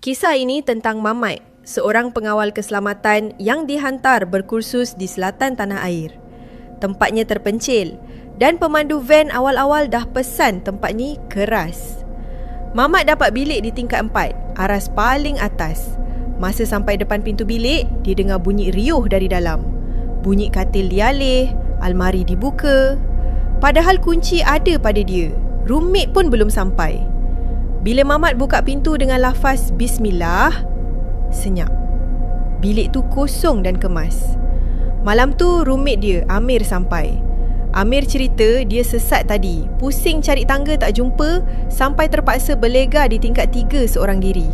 Kisah ini tentang Mamat, seorang pengawal keselamatan yang dihantar berkursus di selatan tanah air. Tempatnya terpencil dan pemandu van awal-awal dah pesan tempat ni keras. Mamat dapat bilik di tingkat 4, aras paling atas. Masa sampai depan pintu bilik, dia dengar bunyi riuh dari dalam. Bunyi katil dialih, almari dibuka. Padahal kunci ada pada dia. Roommate pun belum sampai. Bila Mamat buka pintu dengan lafaz Bismillah, senyap. Bilik tu kosong dan kemas. Malam tu roommate dia, Amir, sampai. Amir cerita dia sesat tadi, pusing cari tangga tak jumpa sampai terpaksa berlega di tingkat 3 seorang diri.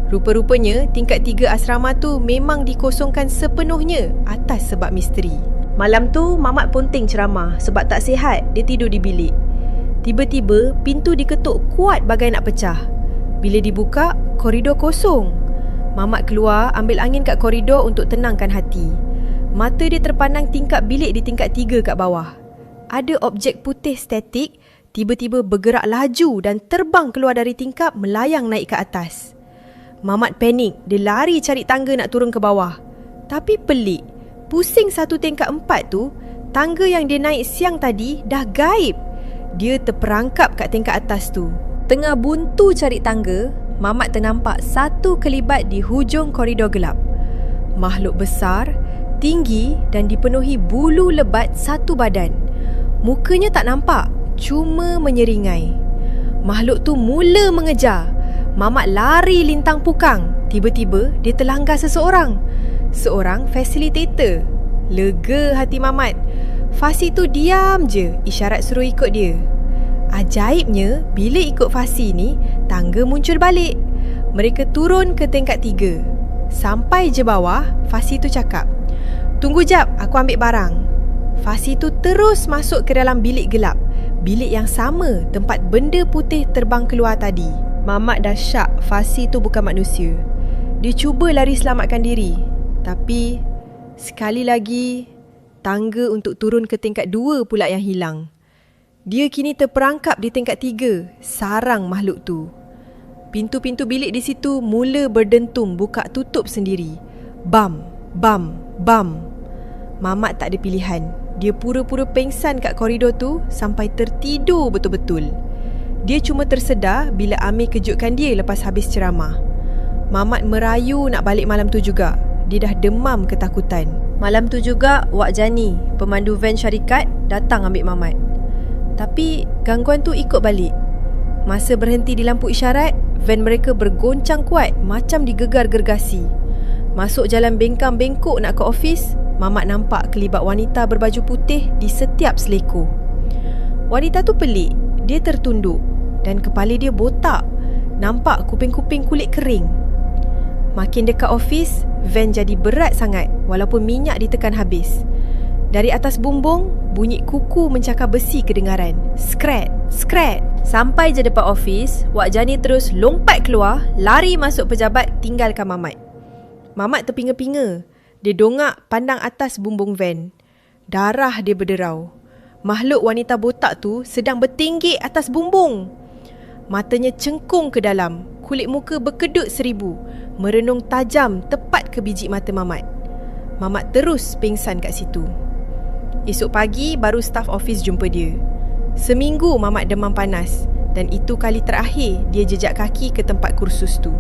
Rupa-rupanya tingkat 3 asrama tu memang dikosongkan sepenuhnya atas sebab misteri. Malam tu Mamat ponteng ceramah sebab tak sihat, dia tidur di bilik. Tiba-tiba pintu diketuk kuat bagai nak pecah. Bila dibuka, koridor kosong. Mamat keluar ambil angin kat koridor untuk tenangkan hati. Mata dia terpandang tingkap bilik di tingkat 3 kat bawah. Ada objek putih statik tiba-tiba bergerak laju dan terbang keluar dari tingkap melayang naik ke atas. Mamat panik, dia lari cari tangga nak turun ke bawah. Tapi pelik, pusing satu tingkat 4 tu, tangga yang dia naik siang tadi dah gaib. Dia terperangkap kat tingkat atas tu. Tengah buntu cari tangga, Mamat ternampak satu kelibat di hujung koridor gelap. Makhluk besar, tinggi dan dipenuhi bulu lebat satu badan. Mukanya tak nampak, cuma menyeringai. Makhluk tu mula mengejar. Mamat lari lintang pukang. Tiba-tiba dia terlanggar seseorang. Seorang fasilitator. Lega hati Mamat. Fasi tu diam je, isyarat suruh ikut dia. Ajaibnya, bila ikut Fasi ni, tangga muncul balik. Mereka turun ke tingkat 3. Sampai je bawah, Fasi tu cakap, "Tunggu jap, aku ambil barang." Fasi tu terus masuk ke dalam bilik gelap. Bilik yang sama tempat benda putih terbang keluar tadi. Mamat dah syak Fasi tu bukan manusia. Dia cuba lari selamatkan diri. Tapi sekali lagi, tangga untuk turun ke tingkat 2 pula yang hilang. Dia kini terperangkap di tingkat 3, sarang makhluk tu. Pintu-pintu bilik di situ mula berdentum buka tutup sendiri. Bam, bam, bam. Mamat tak ada pilihan. Dia pura-pura pengsan kat koridor tu sampai tertidur betul-betul. Dia cuma tersedar bila Amir kejutkan dia lepas habis ceramah. Mamat merayu nak balik malam tu juga. Dia dah demam ketakutan. Malam tu juga Wak Jani, pemandu van syarikat, datang ambil Mamat. Tapi gangguan tu ikut balik. Masa berhenti di lampu isyarat, van mereka bergoncang kuat macam digegar gergasi. Masuk jalan bengkang-bengkok nak ke ofis, Mamat nampak kelibat wanita berbaju putih di setiap seleko. Wanita tu pelik. Dia tertunduk dan kepala dia botak. Nampak kuping-kuping kulit kering. Makin dekat ofis, van jadi berat sangat walaupun minyak ditekan habis. Dari atas bumbung, bunyi kuku mencakar besi kedengaran. Skrat, skrat. Sampai je depan ofis, Wak Jani terus lompat keluar, lari masuk pejabat, tinggalkan Mamat. Mamat terpinga-pinga. Dia dongak pandang atas bumbung van. Darah dia berderau. Makhluk wanita botak tu sedang bertinggi atas bumbung. Matanya cengkung ke dalam. Kulit muka berkedut 1000. Merenung tajam tepat ke biji mata Mamat. Mamat terus pingsan kat situ. Esok pagi baru staf office jumpa dia. Seminggu Mamat demam panas. Dan itu kali terakhir dia jejak kaki ke tempat kursus tu.